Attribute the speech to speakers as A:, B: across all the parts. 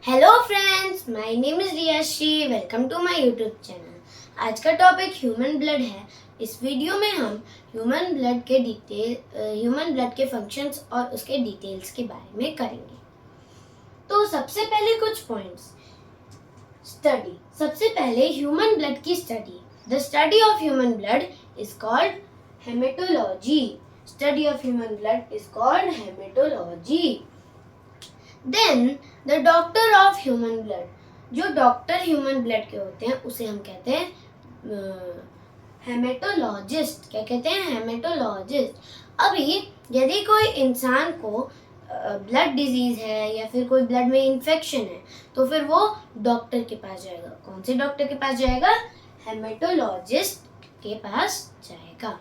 A: Hello friends, my name is Riyashree. Welcome to my YouTube channel. आज का topic human blood है। इस video में हम ह्यूमन ब्लड के फंक्शंस और उसके डिटेल्स के बारे में करेंगे। तो सबसे पहले कुछ पॉइंट्स। स्टडी। सबसे पहले ह्यूमन ब्लड की study. The study of human blood is called haematology. Study of human blood is called haematology. Then the doctor of human blood, जो डॉक्टर ह्यूमन ब्लड के होते हैं उसे हम कहते हैं हेमेटोलॉजिस्ट। क्या कहते हैं? हेमेटोलॉजिस्ट। अभी यदि कोई इंसान को ब्लड डिजीज है या फिर कोई ब्लड में इन्फेक्शन है तो फिर वो डॉक्टर के पास जाएगा। कौन से डॉक्टर के पास जाएगा? हेमेटोलॉजिस्ट के पास जाएगा।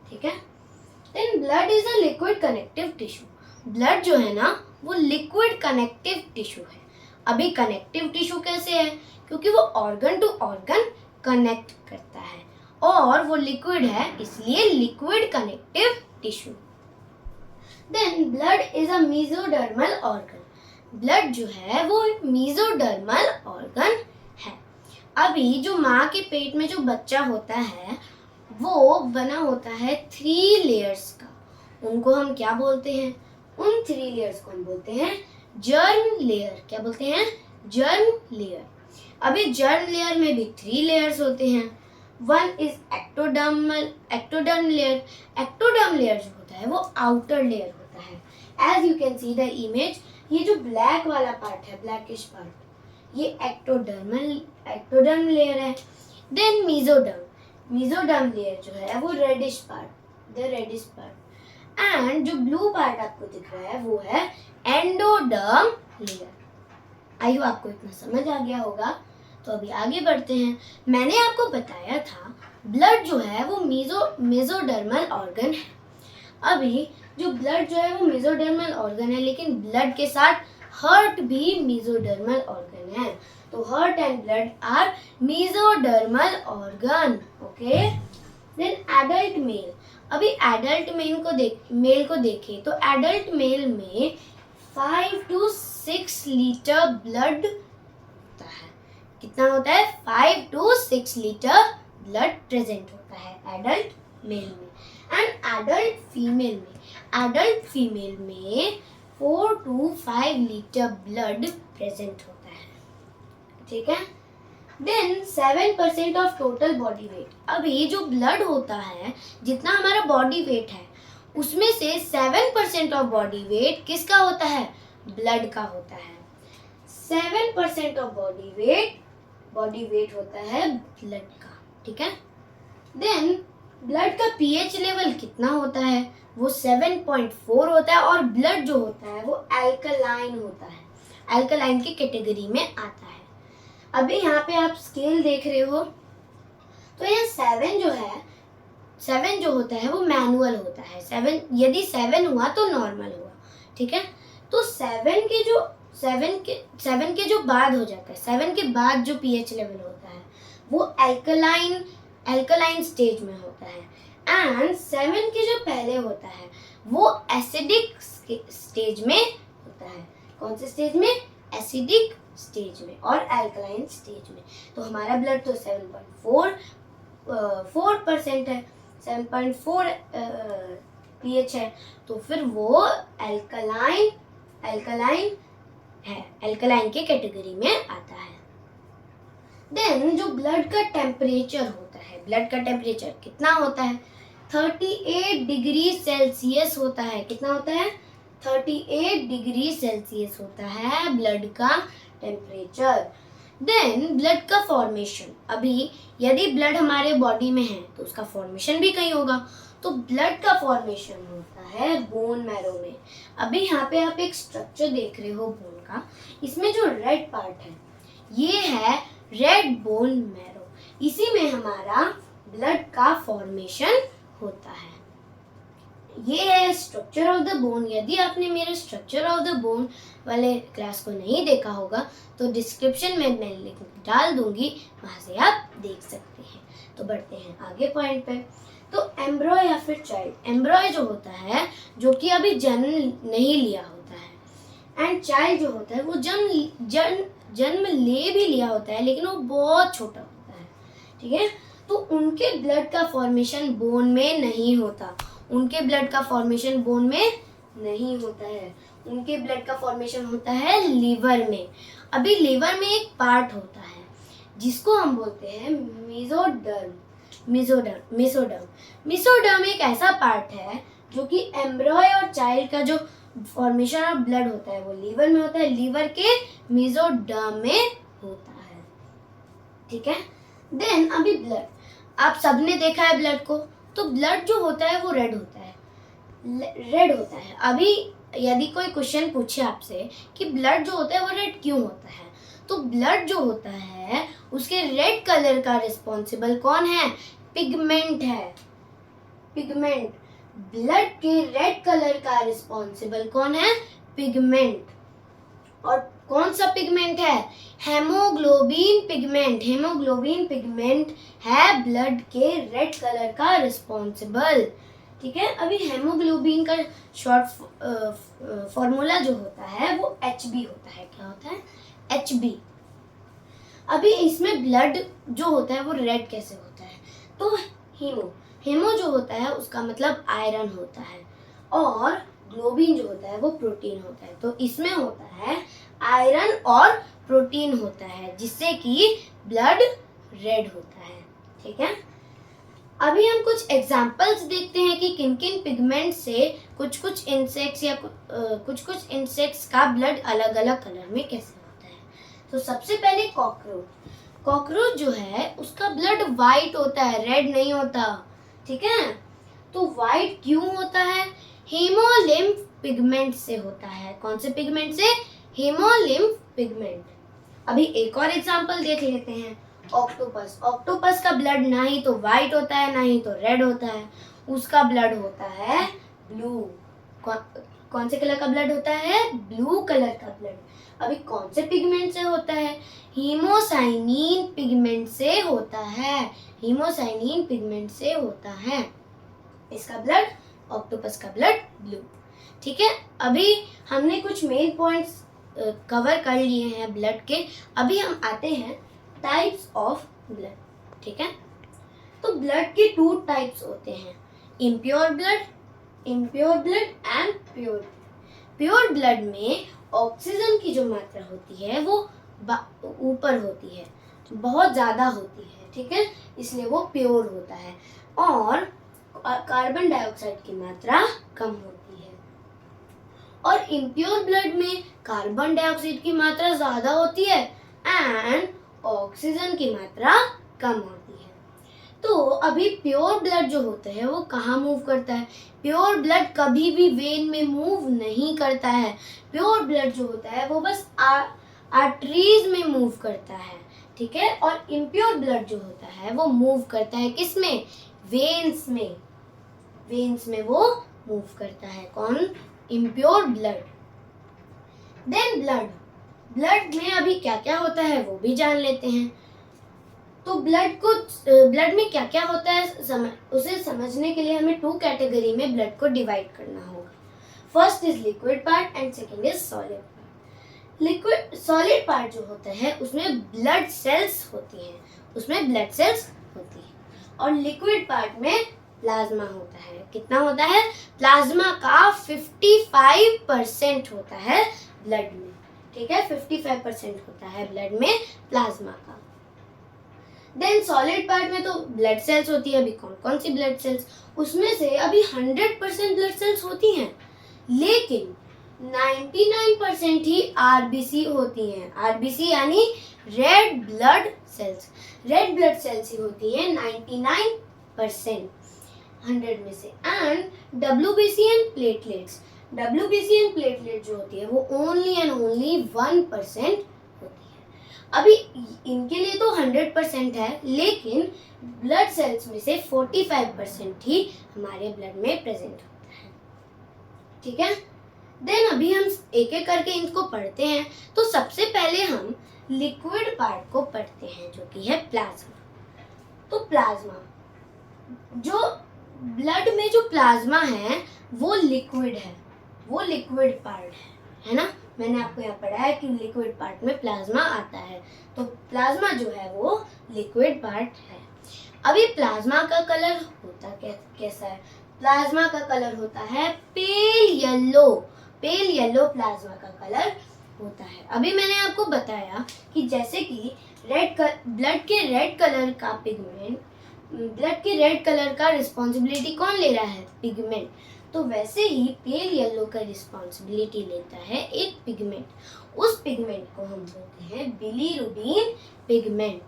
A: ठीक है। Then blood is a liquid connective tissue. Blood जो है ना वो लिक्विड कनेक्टिव टिश्यू है। अभी कनेक्टिव टिश्यू कैसे है? क्योंकि वो ऑर्गन टू ऑर्गन कनेक्ट करता है और वो लिक्विड है, इसलिए liquid connective tissue. Then blood is a mesodermal organ. Blood जो है वो मेसोडर्मल ऑर्गन है। अभी जो माँ के पेट में जो बच्चा होता है वो बना होता है 3 लेयर्स का। उनको हम क्या बोलते हैं? उन 3 लेयर्स को हम बोलते हैं जर्म लेयर। क्या बोलते हैं? Germ layer. अभी जर्म लेयर में भी 3 लेयर्स होते हैं। One is ectoderm layer. Ectoderm layer जो होता है वो आउटर लेयर होता है। As you can see the image, ये जो ब्लैक वाला पार्ट है, ब्लैकिश पार्ट, ये एक्टोडर्म लेयर है। देन मेसोडर्म लेयर जो है वो reddish part, the reddish part. And जो ब्लू पार्ट आपको दिख रहा है वो है एंडोडर्म लेयर। आई होप आपको इतना समझ आ गया होगा। तो अभी आगे बढ़ते हैं। मैंने आपको बताया था ब्लड जो है वो मेसोडर्मल ऑर्गन है। अभी जो ब्लड जो है वो मेसोडर्मल ऑर्गन है, लेकिन ब्लड के साथ हार्ट भी मेसोडर्मल ऑर्गन है। तो heart and blood are mesodermal organ. Okay. Then adult male. अभी एडल्ट मेल को देखें तो एडल्ट मेल में 5 to 6 लीटर ब्लड होता है। कितना होता है? 5 to 6 लीटर ब्लड प्रेजेंट होता है एडल्ट मेल में। एंड एडल्ट फीमेल में 4 to 5 लीटर ब्लड प्रेजेंट होता है। ठीक है। Then 7% of total body weight. अभी जो ब्लड होता है, जितना हमारा बॉडी वेट है उसमें से 7% ऑफ बॉडी वेट किसका होता है? ब्लड का होता है। 7% ऑफ बॉडी वेट होता है ब्लड का। ठीक है। देन ब्लड का पीएच लेवल कितना होता है? वो 7.4 होता है और ब्लड जो होता है वो अल्कलाइन होता है। अल्कलाइन की कैटेगरी में आता है। अभी यहाँ पे आप स्केल देख रहे हो तो ये 7 जो होता है वो मैनुअल होता है। 7 यदि 7 हुआ तो नॉर्मल हुआ। ठीक है। तो 7 के जो बाद हो जाता है, 7 के बाद जो पीएच लेवल होता है वो अल्कलाइन स्टेज में होता है। एंड 7 के जो पहले होता है वो एसिडिक स्टेज में होता है। कौन से स्टेज में? एसिडिक स्टेज में और अल्कलाइन स्टेज में। तो हमारा ब्लड तो 7.4% है, 7.4 पीएच है, तो फिर वो अल्कलाइन है, अल्कलाइन के कैटेगरी में आता है। देन जो ब्लड का टेम्परेचर होता है, ब्लड का टेम्परेचर कितना होता है? 38 डिग्री सेल्सियस होता है। कितना होता है? 38 डिग्री सेल्सियस होता है ब्लड का टेम्परेचर। देन ब्लड का फॉर्मेशन। अभी यदि ब्लड हमारे बॉडी में है तो उसका फॉर्मेशन भी कहीं होगा। तो ब्लड का फॉर्मेशन होता है बोन मैरो में। अभी यहाँ पे आप एक स्ट्रक्चर देख रहे हो बोन का। इसमें जो रेड पार्ट है ये है रेड बोन मैरो। इसी में हमारा ब्लड का फॉर्मेशन होता है। ये है स्ट्रक्चर ऑफ द बोन। यदि आपने मेरे स्ट्रक्चर ऑफ द बोन वाले क्लास को नहीं देखा होगा तो डिस्क्रिप्शन में मैं लिंक डाल दूंगी, वहां से आप देख सकते हैं। तो बढ़ते हैं आगे पॉइंट पे। तो एम्ब्रॉय या फिर चाइल्ड। एम्ब्रॉय जो होता है जो कि अभी जन्म नहीं लिया होता है, एंड चाइल्ड जो होता है वो जन्म ले भी लिया होता है, लेकिन वो बहुत छोटा होता है, ठीक है। तो उनके ब्लड का फॉर्मेशन बोन में नहीं होता, उनके ब्लड का फॉर्मेशन बोन में नहीं होता है, उनके ब्लड का फॉर्मेशन होता है लीवर में। अभी लीवर में एक पार्ट होता है जिसको हम बोलते हैं मेसोडर्म। मेसोडर्म एक ऐसा पार्ट है जो कि एम्ब्रॉय और चाइल्ड का जो फॉर्मेशन ऑफ ब्लड होता है वो लीवर में होता है, लीवर के मेसोडर्म में होता है, ठीक है। देन अभी ब्लड, आप सबने देखा है ब्लड को, तो ब्लड जो होता है वो रेड होता है। अभी यदि कोई क्वेश्चन पूछे आपसे कि ब्लड जो होता है वो रेड क्यों होता है, तो ब्लड जो होता है उसके रेड कलर का रिस्पॉन्सिबल कौन है? पिगमेंट है, पिगमेंट। ब्लड के रेड कलर का रिस्पॉन्सिबल कौन है? पिगमेंट। और कौन सा पिगमेंट है? Haemoglobin pigment. हेमोग्लोबिन पिगमेंट है ब्लड के रेड कलर का रिस्पॉन्सिबल, ठीक है। अभी हेमोग्लोबिन का शॉर्ट फॉर्मूला जो होता है वो HB होता है। क्या होता है? HB। अभी इसमें ब्लड जो होता है वो रेड कैसे होता है? तो हेमो जो होता है उसका मतलब आयरन होता है, और ग्लोबिन जो होता है वो प्रोटीन होता है। तो इसमें होता है आयरन और प्रोटीन होता है, जिससे कि ब्लड रेड होता है, ठीक है। अभी हम कुछ एग्जांपल्स देखते हैं कि किन किन पिगमेंट से कुछ इंसेक्ट्स या कुछ इंसेक्ट्स का ब्लड अलग अलग कलर में कैसे होता है। तो सबसे पहले कॉकरोच जो है उसका ब्लड वाइट होता है, रेड नहीं होता, ठीक है। तो वाइट क्यों होता है? हेमोलिम्फ पिगमेंट से होता है। कौन से पिगमेंट से? Haemolymph pigment. अभी एक और एग्जांपल देख लेते हैं। ऑक्टोपस का ब्लड ना ही तो वाइट होता है ना ही तो रेड होता है, उसका ब्लड होता है ब्लू। कौन से कलर का ब्लड होता है? ब्लू कलर का ब्लड। अभी कौन से पिगमेंट से होता है? हीमोसाइनिन पिगमेंट से होता है। हीमोसाइनिन पिगमेंट से होता है इसका ब्लड, ऑक्टोपस का ब्लड ब्लू, ठीक है। अभी हमने कुछ मेन पॉइंट्स कवर कर लिए हैं ब्लड के। अभी हम आते हैं टाइप्स ऑफ ब्लड, ठीक है। तो ब्लड के 2 टाइप्स होते हैं, impure blood and pure. Pure blood में ऑक्सीजन की जो मात्रा होती है वो ऊपर होती है, बहुत ज्यादा होती है, ठीक है, इसलिए वो प्योर होता है। और कार्बन डाइऑक्साइड की मात्रा कम होती है। और इम्प्योर ब्लड में कार्बन डाइऑक्साइड की मात्रा ज्यादा होती है एंड ऑक्सीजन की मात्रा कम होती है। तो अभी प्योर ब्लड जो होता है वो कहाँ मूव करता है? प्योर ब्लड कभी भी वेन में मूव नहीं करता है। प्योर ब्लड जो होता है वो बस आर्टरीज में मूव करता है, ठीक है। और इम्प्योर ब्लड जो होता है वो मूव करता है किसमें? वेन्स में। वेन्स में वो मूव करता है। कौन? Impure blood. देन ब्लड में अभी क्या क्या होता है वो भी जान लेते हैं। तो ब्लड में क्या क्या होता है उसे समझने के लिए हमें 2 कैटेगरी में ब्लड को डिवाइड करना होगा। First is liquid part and second is solid part. Solid part जो होता है उसमें ब्लड सेल्स होती हैं, और लिक्विड पार्ट में प्लाज्मा होता है। कितना होता है? प्लाज्मा का 55% होता है ब्लड में, ठीक है। 55% होता है ब्लड में प्लाज्मा का। देन सॉलिड पार्ट में तो ब्लड सेल्स होती है। अभी कौन कौन सी ब्लड सेल्स? उसमें से अभी 100% ब्लड सेल्स होती हैं, लेकिन 99% ही आरबीसी होती हैं। आरबीसी यानी red blood cells. Red blood cells ही होती हैं 99% 100 में से। एंड डब्ल्यूबीसी एंड प्लेटलेट्स जो होती है वो ओनली एंड ओनली 1% होती है। अभी इनके लिए तो 100% है, लेकिन ब्लड सेल्स में से 45% ही हमारे ब्लड में प्रेजेंट होता है, ठीक है। देन अभी हम एक एक करके इनको पढ़ते हैं। तो सबसे पहले हम लिक्विड पार्ट को पढ़ते हैं जो कि है प्लाज्मा। तो प्लाज्मा, जो ब्लड में जो प्लाज्मा है वो लिक्विड है, वो लिक्विड पार्ट है ना, मैंने आपको यहाँ पढ़ा है कि लिक्विड पार्ट में प्लाज्मा आता है, तो प्लाज्मा जो है वो लिक्विड पार्ट है। अभी प्लाज्मा का कलर होता कैसा है? प्लाज्मा का कलर होता है पेल येलो प्लाज्मा का कलर होता है। अभी मैंने आपको बताया कि जैसे कि ब्लड के रेड कलर का रिस्पॉन्सिबिलिटी कौन ले रहा है? पिगमेंट। तो वैसे ही पेल येलो का रिस्पॉन्सिबिलिटी लेता है एक पिगमेंट। उस पिगमेंट को हम बोलते हैं बिलीरुबिन पिगमेंट।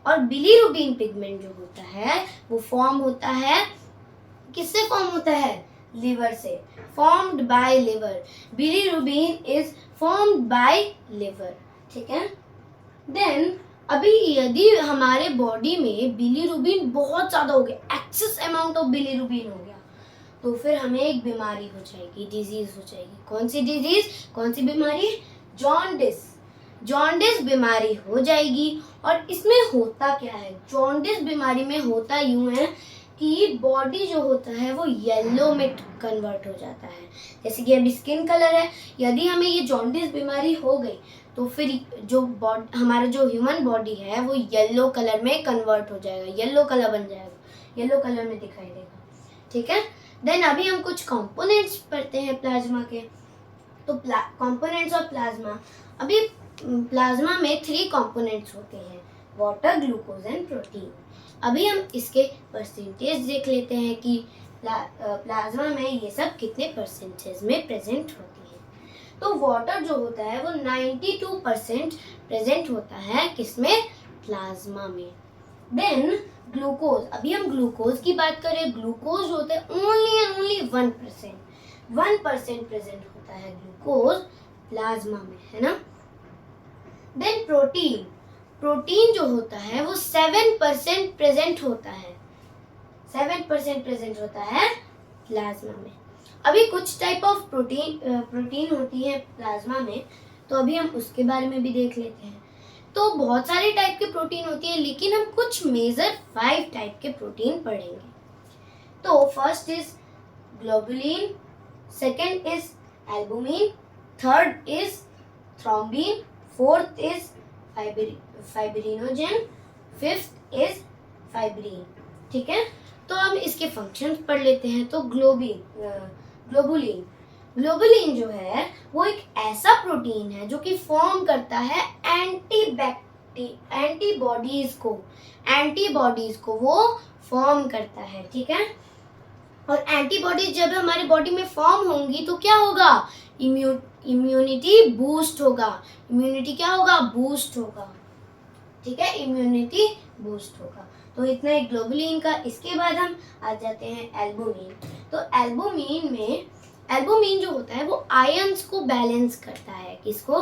A: और बिलीरुबिन पिगमेंट जो होता है वो फॉर्म होता है, किससे फॉर्म होता है? लिवर से, formed by liver. Bilirubin is formed by liver, ठीक है। देन अभी यदि हमारे बॉडी में बिलीरुबिन बहुत ज्यादा हो गया, एक्सेस अमाउंट ऑफ बिलीरुबिन हो गया, तो फिर हमें एक बीमारी हो जाएगी, डिजीज हो जाएगी। कौन सी डिजीज, कौन सी बीमारी? जॉन्डिस बीमारी हो जाएगी। और इसमें होता क्या है? जॉन्डिस बीमारी में होता यूं है कि बॉडी जो होता है वो येलो में कन्वर्ट हो जाता है। जैसे कि अभी स्किन कलर है, यदि हमें ये जॉन्डिस बीमारी हो गई तो फिर जो हमारा जो ह्यूमन बॉडी है वो येलो कलर में कन्वर्ट हो जाएगा, येलो कलर बन जाएगा, येलो कलर में दिखाई देगा, ठीक है। देन अभी हम कुछ कंपोनेंट्स पढ़ते हैं प्लाज्मा के। तो कंपोनेंट्स ऑफ प्लाज्मा, अभी प्लाज्मा में 3 कंपोनेंट्स होते हैं, वाटर, ग्लूकोज एंड प्रोटीन। अभी हम इसके परसेंटेज देख लेते हैं कि प्लाज्मा में ये सब कितने परसेंटेज में प्रेजेंट होती है। तो वाटर जो होता है वो 92% प्रेजेंट होता है, किसमें? प्लाज्मा में। देन ग्लूकोज, अभी हम ग्लूकोज की बात करें, ग्लूकोज होता है ओनली एंड ओनली 1% प्रेजेंट होता है ग्लूकोज प्लाज्मा में, है ना। देन प्रोटीन जो होता है वो 7% प्रेजेंट होता है, 7% प्रेजेंट होता है प्लाज्मा में। अभी कुछ टाइप ऑफ प्रोटीन होती है प्लाज्मा में, तो अभी हम उसके बारे में भी देख लेते हैं। तो बहुत सारे टाइप के प्रोटीन होती है, लेकिन हम कुछ मेजर 5 टाइप के प्रोटीन पढ़ेंगे। तो first is globulin, second is albumin, third is thrombin, fourth is fibrinogen, fifth is fibrin, ठीक है। तो हम इसके फंक्शंस पढ़ लेते हैं। तो ग्लोबुलिन जो है वो एक ऐसा प्रोटीन है जो कि फॉर्म करता है एंटीबॉडीज को वो फॉर्म करता है, ठीक है। और एंटीबॉडीज जब हमारे बॉडी में फॉर्म होंगी तो क्या होगा? इम्यूनिटी बूस्ट होगा। इम्यूनिटी क्या होगा? बूस्ट होगा, ठीक है, इम्यूनिटी बूस्ट होगा। तो इतना है ग्लोबुलिन का। इसके बाद हम आ जाते हैं एल्बुमिन। तो एल्बुमिन जो होता है वो आयंस को बैलेंस करता है। किसको?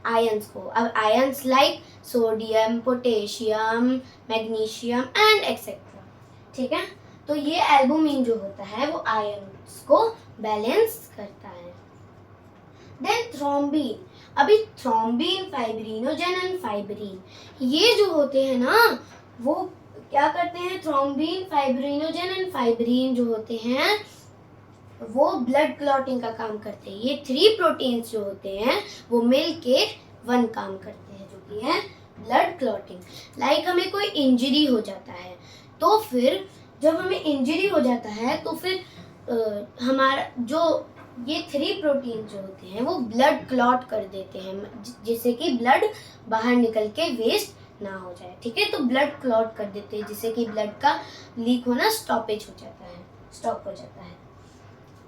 A: आयंस को। अब ions like sodium, potassium, magnesium and etcetera, ठीक है। तो ये एल्बुमिन जो होता है वो आयंस को बैलेंस करता है। देन थ्रोम्बिन, अभी थ्रोम्बिन, फाइब्रिनोजेन एंड फाइब्रिन, ये जो होते हैं ना वो क्या करते हैं? थ्रोम्बिन, फाइब्रिनोजेन एंड फाइब्रिन जो होते हैं वो ब्लड क्लॉटिंग का काम करते हैं। ये 3 प्रोटीन्स जो होते हैं वो मिलके 1 काम करते हैं, जो कि है ब्लड क्लॉटिंग। लाइक हमें कोई इंजरी हो जाता है, तो फिर जब हमें इंजरी हो जाता है तो फिर हमारा जो ये 3 प्रोटीन जो होते हैं वो ब्लड क्लॉट कर देते हैं, जिससे कि ब्लड बाहर निकल के वेस्ट ना हो जाए, ठीक है। तो ब्लड क्लॉट कर देते हैं जिससे कि ब्लड का लीक होना स्टॉप हो जाता है।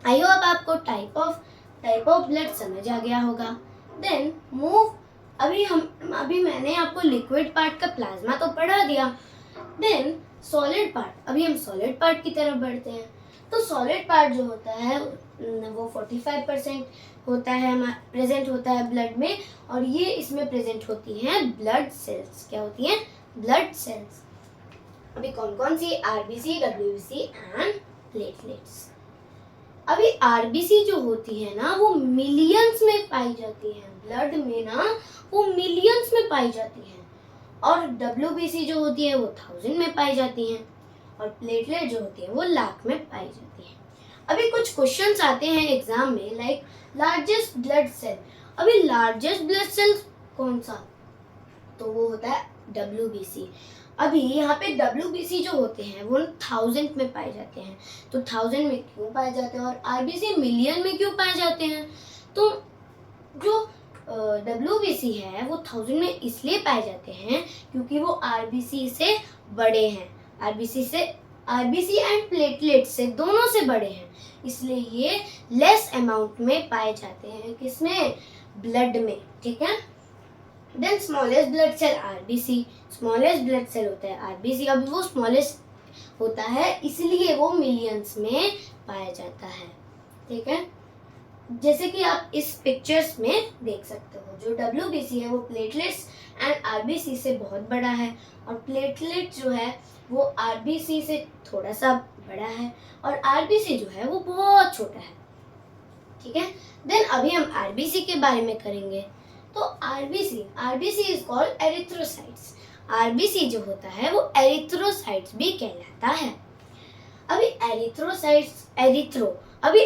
A: आई होप आपको टाइप ऑफ ब्लड समझ आ गया होगा। देन मूव, अभी मैंने आपको लिक्विड पार्ट का प्लाज्मा तो पढ़ा दिया। देन सॉलिड पार्ट, अभी हम सॉलिड पार्ट की तरफ बढ़ते हैं। तो सॉलिड पार्ट जो होता है वो 45% होता है, प्रेजेंट होता है ब्लड में, और ये इसमें प्रेजेंट होती हैं ब्लड सेल्स। क्या होती हैं? Blood cells. अभी कौन कौन सी? RBC, WBC and platelets. अभी आरबीसी जो होती है ना वो मिलियंस में पाई जाती है, ब्लड में ना वो मिलियंस में पाई जाती है। और डब्ल्यूबीसी जो होती है वो 1000 में पाई जाती हैं, और प्लेटलेट जो होती है वो लाख में पाई जाती है। अभी कुछ क्वेश्चंस आते हैं एग्जाम में, लाइक लार्जेस्ट ब्लड सेल। अभी लार्जेस्ट ब्लड सेल्स कौन सा, तो वो होता है WBC। अभी यहाँ पे WBC जो होते हैं वो 1000 में पाए जाते हैं। तो 1000 में क्यों पाए जाते हैं और RBC मिलियन में क्यों पाए जाते हैं? तो जो WBC है वो 1000 में इसलिए पाए जाते हैं क्योंकि वो RBC से बड़े हैं। RBC एंड प्लेटलेट से दोनों से बड़े हैं, इसलिए ये लेस अमाउंट में पाए जाते हैं। किसमें? ब्लड में। ठीक है। Then smallest blood cell RBC। Smallest blood cell होता है RBC। अभी वो स्मॉलेस्ट होता है इसलिए वो मिलियंस में पाया जाता है। ठीक है। जैसे कि आप इस पिक्चर्स में देख सकते हो, जो WBC है वो प्लेटलेट्स एंड RBC से बहुत बड़ा है और प्लेटलेट जो है वो RBC से थोड़ा सा बड़ा है और RBC जो है वो बहुत छोटा है। ठीक है। देन अभी हम RBC के बारे में करेंगे। तो RBC is called erythrocytes. RBC जो होता है वो एरिथ्रोसाइट्स भी कहलाता है। अभी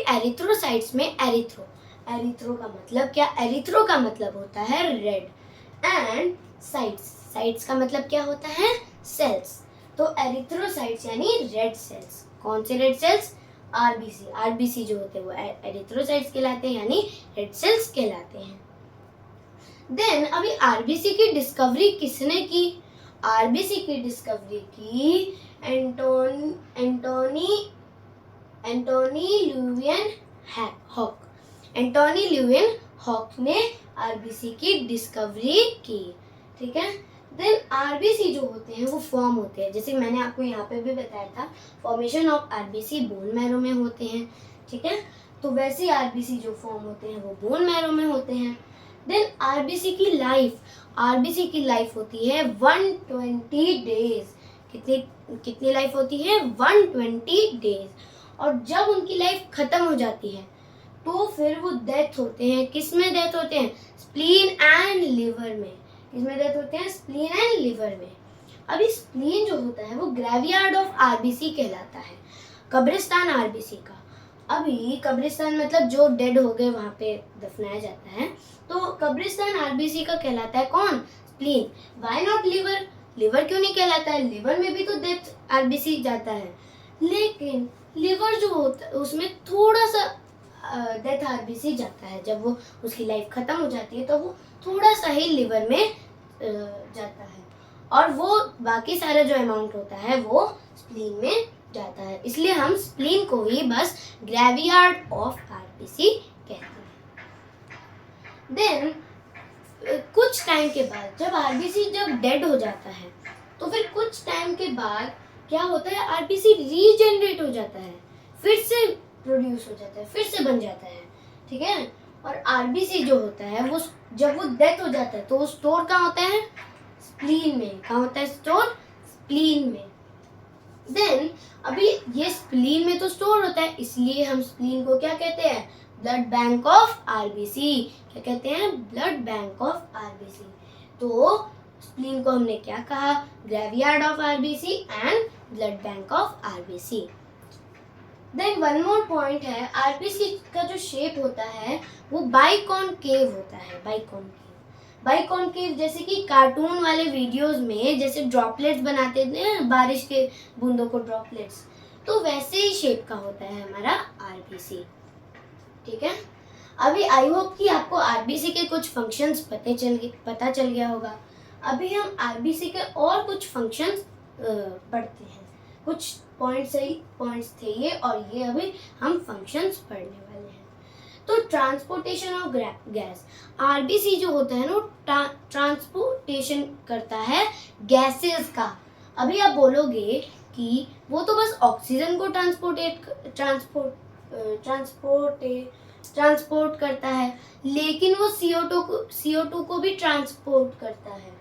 A: एरिथ्रोसाइट्स में एरिथ्रो का मतलब क्या? एरिथ्रो का मतलब होता है रेड एंड साइट्स का मतलब क्या होता है? सेल्स। तो एरिथ्रोसाइट्स यानी रेड सेल्स। कौन से रेड सेल्स? RBC जो होते हैं वो एरिथ्रोसाइट्स कहलाते हैं यानी रेड सेल्स कहलाते हैं। देन अभी RBC की डिस्कवरी किसने की? RBC की डिस्कवरी की एंटोनी ल्यूवियन हॉक ने RBC की डिस्कवरी की। ठीक है। देन RBC जो होते हैं वो फॉर्म होते हैं, जैसे मैंने आपको यहाँ पे भी बताया था, formation of RBC bone marrow में होते हैं। ठीक है। तो वैसे RBC जो फॉर्म होते हैं वो बोन मैरो में होते हैं। देन RBC की लाइफ होती है 120 डेज। कितनी लाइफ होती है? 120 डेज। और जब उनकी लाइफ खत्म हो जाती है तो फिर वो डेथ होते हैं। किस में डेथ होते हैं? स्प्लीन एंड लिवर में। किसमें डेथ होते हैं? स्प्लीन एंड लिवर में। अभी स्प्लीन जो होता है वो ग्रेवयार्ड ऑफ RBC कहलाता है, कब्रिस्तान RBC का। अभी कब्रिस्तान मतलब जो डेड हो गए वहां पे दफनाया जाता है, तो कब्रिस्तान RBC का कहलाता है कौन? Spleen. Why not liver? Liver क्यों नहीं कहलाता है? लिवर में भी तो डेथ RBC जाता है, लेकिन लिवर जो होता है उसमें थोड़ा सा डेथ RBC जाता है। जब वो उसकी लाइफ खत्म हो जाती है तो वो थोड़ा सा ही लिवर में जाता है और वो बाकी सारा जो अमाउंट होता है वो स्प्लीन में जाता है। इसलिए हम स्प्लीन को ही बस ग्रेवयार्ड ऑफ RBC कहते हैं। देन कुछ टाइम के बाद जब RBC जब डेड हो जाता है तो फिर कुछ टाइम के बाद क्या होता है? RBC रीजनरेट हो जाता है, फिर से प्रोड्यूस हो जाता है, फिर से बन जाता है। ठीक है। और RBC जो होता है वो जब वो डेथ हो जाता है तो वो स्टोर कहाँ होता है? स्प्लीन में। कहाँ होता है स्टोर? स्प्लीन में। देन अभी ये स्प्लीन में तो स्टोर होता है, इसलिए हम स्प्लीन को क्या कहते हैं? Blood bank of RBC। क्या कहते हैं? Blood bank of RBC। तो स्प्लीन को हमने क्या कहा? Graveyard of RBC and blood bank of RBC। Then one more point है, RBC का जो शेप होता है वो बाइकॉनकेव होता है। बाइकॉनकेव जैसे कि कार्टून वाले वीडियोस में जैसे ड्रॉपलेट्स बनाते थे, बारिश के बूंदों को ड्रॉपलेट्स, तो वैसे ही शेप का होता है हमारा RBC। ठीक है। अभी आई होप कि आपको RBC के कुछ फंक्शंस पता चल गया होगा। अभी हम RBC के और कुछ फंक्शंस पढ़ते हैं। कुछ पॉइंट्स थे ये, और ये अभी हम फंक्शंस पढ़ने वाले हैं। तो ट्रांसपोर्टेशन ऑफ गैस, RBC जो होता है ना ट्रांसपोर्टेशन करता है गैसेस का। अभी आप बोलोगे कि वो तो बस ऑक्सीजन को ट्रांसपोर्ट करता है, लेकिन वो CO2 को भी ट्रांसपोर्ट करता है।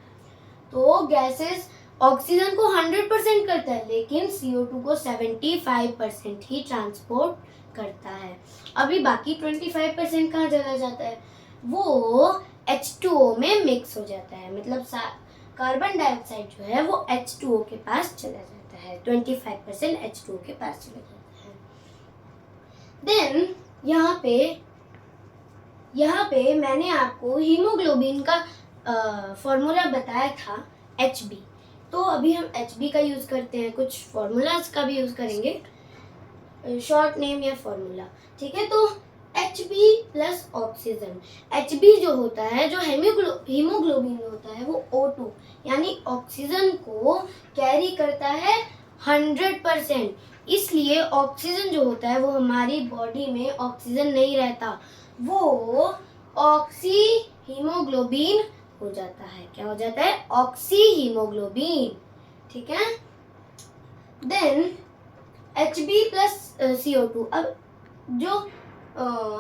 A: तो गैसेस ऑक्सीजन को 100% करता है, लेकिन CO2 को 75% ही ट्रांसपोर्ट करता है। अभी बाकी 25% कहाँ चला जाता है? वो H2O में मिक्स हो जाता है, मतलब कार्बन डाइऑक्साइड जो है वो H2O के पास चला जाता है, 25% H2O के पास चला जाता है। देन यहाँ पे यहाँ पे मैंने आपको हीमोग्लोबिन का फॉर्मूला बताया था HB। तो अभी हम HB का यूज़ करते हैं, कुछ फॉर्मूलाज का भी यूज़ करेंगे, शॉर्ट नेम या फॉर्मूला। ठीक है, तो HB प्लस ऑक्सीजन। HB जो होता है, जो हीमोग्लोबिन होता है, वो O2 यानी ऑक्सीजन को कैरी करता है 100%। इसलिए ऑक्सीजन जो होता है वो हमारी बॉडी में ऑक्सीजन नहीं रहता, वो ऑक्सी हीमोग्लोबिन हो जाता है। क्या हो जाता है? Oxy haemoglobin. ठीक है, देन HB प्लस CO2। अब जो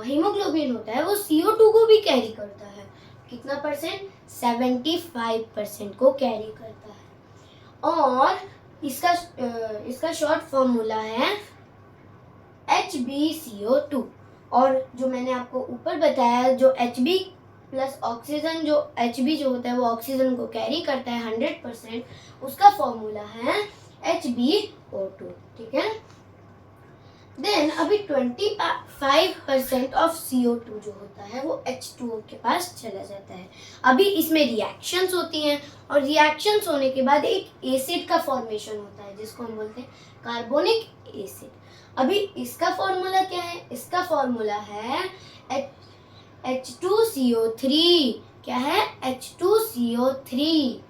A: हीमोग्लोबिन होता है वो CO2 को भी कैरी करता है। कितना परसेंट? 75% को कैरी करता है। और इसका शॉर्ट फॉर्मूला है HbCO2। और जो मैंने आपको ऊपर बताया, जो HB प्लस ऑक्सीजन, जो HB जो होता है वो ऑक्सीजन को कैरी करता है 100%, उसका फॉर्मूला है HbO2। ठीक है, देन अभी 25% ऑफ CO2 जो होता है वो H2O के पास चला जाता है। अभी इसमें रिएक्शंस होती हैं, और रिएक्शंस होने के बाद एक एसिड का फॉर्मेशन होता है जिसको हम बोलते हैं कार्बोनिक एसिड। अभी इसका फॉर्मूला क्या है? इसका फॉर्मूला है H2CO3। क्या है? H2CO3।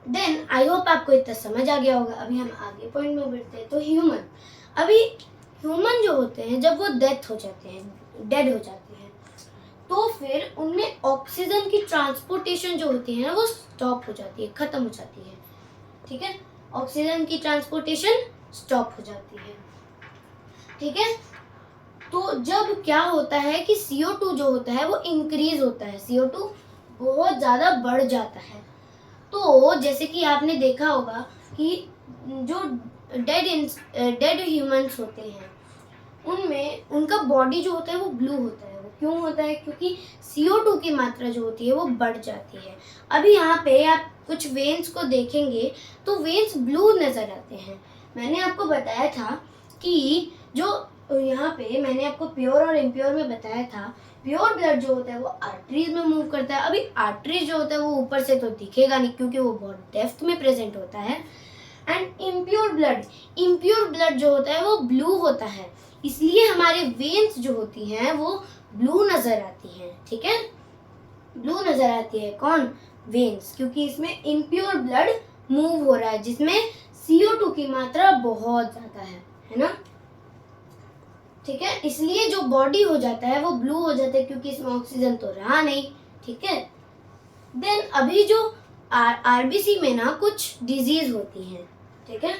A: देन आई होप आपको इतना समझ आ गया होगा। अभी हम आगे पॉइंट में बढ़ते हैं। तो ह्यूमन, अभी ह्यूमन जो होते हैं जब वो डेड हो जाते हैं, तो फिर उनमें ऑक्सीजन की ट्रांसपोर्टेशन जो होती है ना वो स्टॉप हो जाती है, खत्म हो जाती है। ठीक है, ऑक्सीजन की ट्रांसपोर्टेशन स्टॉप हो जाती है। ठीक है, तो जब क्या होता है कि CO2 जो होता है वो इंक्रीज होता है, CO2 बहुत ज़्यादा बढ़ जाता है। तो जैसे कि आपने देखा होगा कि जो डेड ह्यूमंस होते हैं उनमें उनका बॉडी जो होता है वो ब्लू होता है। वो क्यों होता है? क्योंकि CO2 की मात्रा जो होती है वो बढ़ जाती है। अभी यहाँ पे आप कुछ वेन्स को देखेंगे तो वेन्स ब्लू नज़र आते हैं। मैंने आपको बताया था कि जो यहाँ पे मैंने आपको प्योर और इम्प्योर में बताया था, प्योर ब्लड जो होता है वो आर्टरीज में मूव करता है। अभी आर्टरीज जो होता है वो ऊपर से तो दिखेगा नहीं क्योंकि वो बहुत डेप्थ में प्रेजेंट होता है। एंड इम्प्योर ब्लड जो होता है वो ब्लू होता है, इसलिए हमारे वेन्स जो होती हैं वो ब्लू नजर आती हैं। ठीक है, ब्लू नजर आती है। कौन? वेन्स, क्योंकि इसमें इम्प्योर ब्लड मूव हो रहा है जिसमें CO2 की मात्रा बहुत ज्यादा है ना। ठीक है, इसलिए जो बॉडी हो जाता है वो ब्लू हो जाता है क्योंकि इसमें ऑक्सीजन तो रहा नहीं। ठीक है, देन अभी जो RBC में ना कुछ डिजीज होती हैं। ठीक है,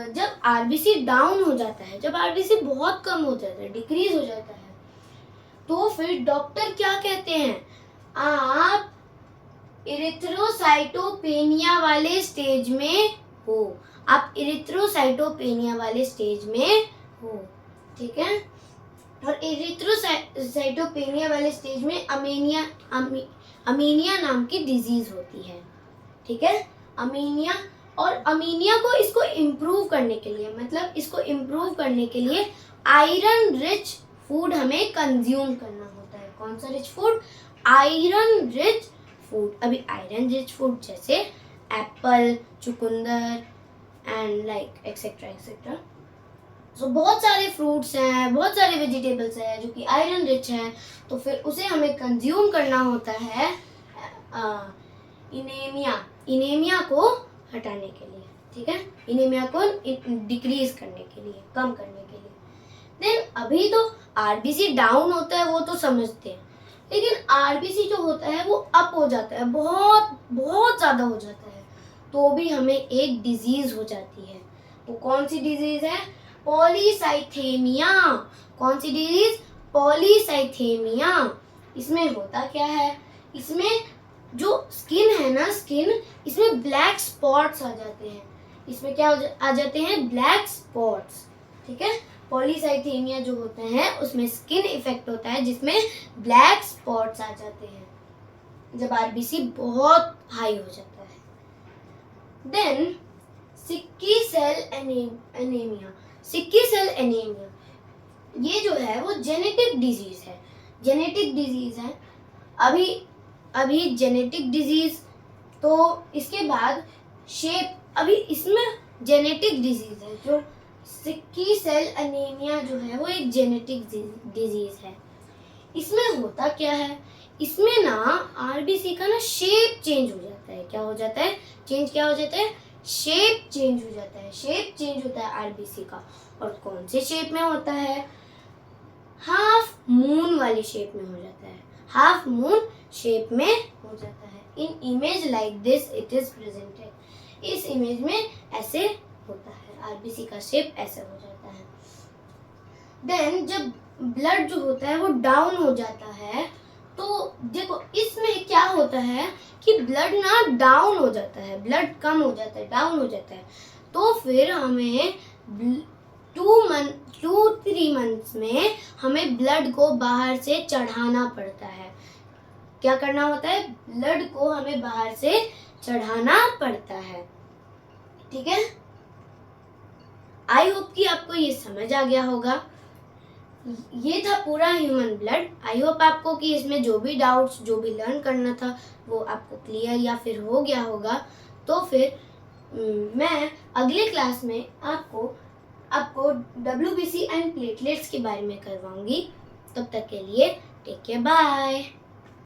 A: जब RBC डाउन हो जाता है, जब RBC बहुत कम हो जाता है, डिक्रीज हो जाता है, तो फिर डॉक्टर क्या कहते हैं? आप इरिथ्रोसाइटोपेनिया वाले स्टेज में हो, आप इरिथ्रोसाइटोपेनिया वाले स्टेज में हो। ठीक है, और इरिथ्रोसाइटोपेनिया वाले स्टेज में अमीनिया नाम की डिजीज होती है। ठीक है, अमीनिया। और अमीनिया को इसको इम्प्रूव करने के लिए, मतलब इसको इम्प्रूव करने के लिए आयरन रिच फूड हमें कंज्यूम करना होता है। कौन सा rich food? Iron rich food. अभी आयरन रिच फूड जैसे एप्पल, चुकंदर एंड लाइक एक्सेट्रा एक्सेट्रा। सो बहुत सारे फ्रूट्स हैं, बहुत सारे वेजिटेबल्स हैं जो कि आयरन रिच हैं, तो फिर उसे हमें कंज्यूम करना होता है इनेमिया को हटाने के लिए। ठीक है, इनेमिया को डिक्रीज करने के लिए, कम करने के लिए। देन अभी तो RBC डाउन होता है वो तो समझते हैं, लेकिन RBC जो होता है वो अप हो जाता है, बहुत बहुत ज़्यादा हो जाता है, तो भी हमें एक डिजीज हो जाती है। वो कौन सी डिजीज है? पॉलीसाइथेमिया। कौन सी डिजीज? पॉलीसाइथेमिया। इसमें होता क्या है? इसमें जो स्किन है ना, इसमें ब्लैक स्पॉट्स आ जाते हैं। इसमें क्या आ जाते हैं? Black spots. ठीक है, पॉलीसाइथेमिया जो होते हैं उसमें स्किन इफेक्ट होता है जिसमें ब्लैक स्पॉट्स आ जाते हैं जब RBC बहुत हाई हो जाता है। देन सिक्की सेल एनीमिया। सिक्की सेल एनीमिया ये जो है वो जेनेटिक डिजीज है। जेनेटिक डिजीज है। अभी जेनेटिक डिजीज, तो इसके बाद शेप, अभी इसमें जेनेटिक डिजीज है जो सिक्की सेल एनीमिया जो है वो एक जेनेटिक डिजीज है। इसमें होता क्या है, इसमें ना आरबीसी का ना शेप चेंज हो जाता है। क्या हो जाता है? क्या हो जाता है? शेप चेंज हो जाता है। शेप चेंज होता है आरबीसी का। और कौन से शेप में होता है? हाफ मून वाली शेप में हो जाता है। हाफ मून शेप में हो जाता है। इन image like this it is presented. इस इमेज में ऐसे होता है, आरबीसी का शेप ऐसे हो जाता है। देन जब ब्लड जो होता है वो डाउन हो जाता है, तो देखो इसमें क्या होता है कि ब्लड ना डाउन हो जाता है, ब्लड कम हो जाता है, डाउन हो जाता है। तो फिर हमें 2-3 मंथ्स में हमें ब्लड को बाहर से चढ़ाना पड़ता है। क्या करना होता है? ब्लड को हमें बाहर से चढ़ाना पड़ता है। ठीक है, आई होप कि आपको ये समझ आ गया होगा। ये था पूरा ह्यूमन ब्लड। आई होप आपको कि इसमें जो भी डाउट्स, जो भी लर्न करना था वो आपको क्लियर या फिर हो गया होगा। तो फिर मैं अगले क्लास में आपको WBC एंड प्लेटलेट्स के बारे में करवाऊंगी। तब तक के लिए टेक केयर, बाय।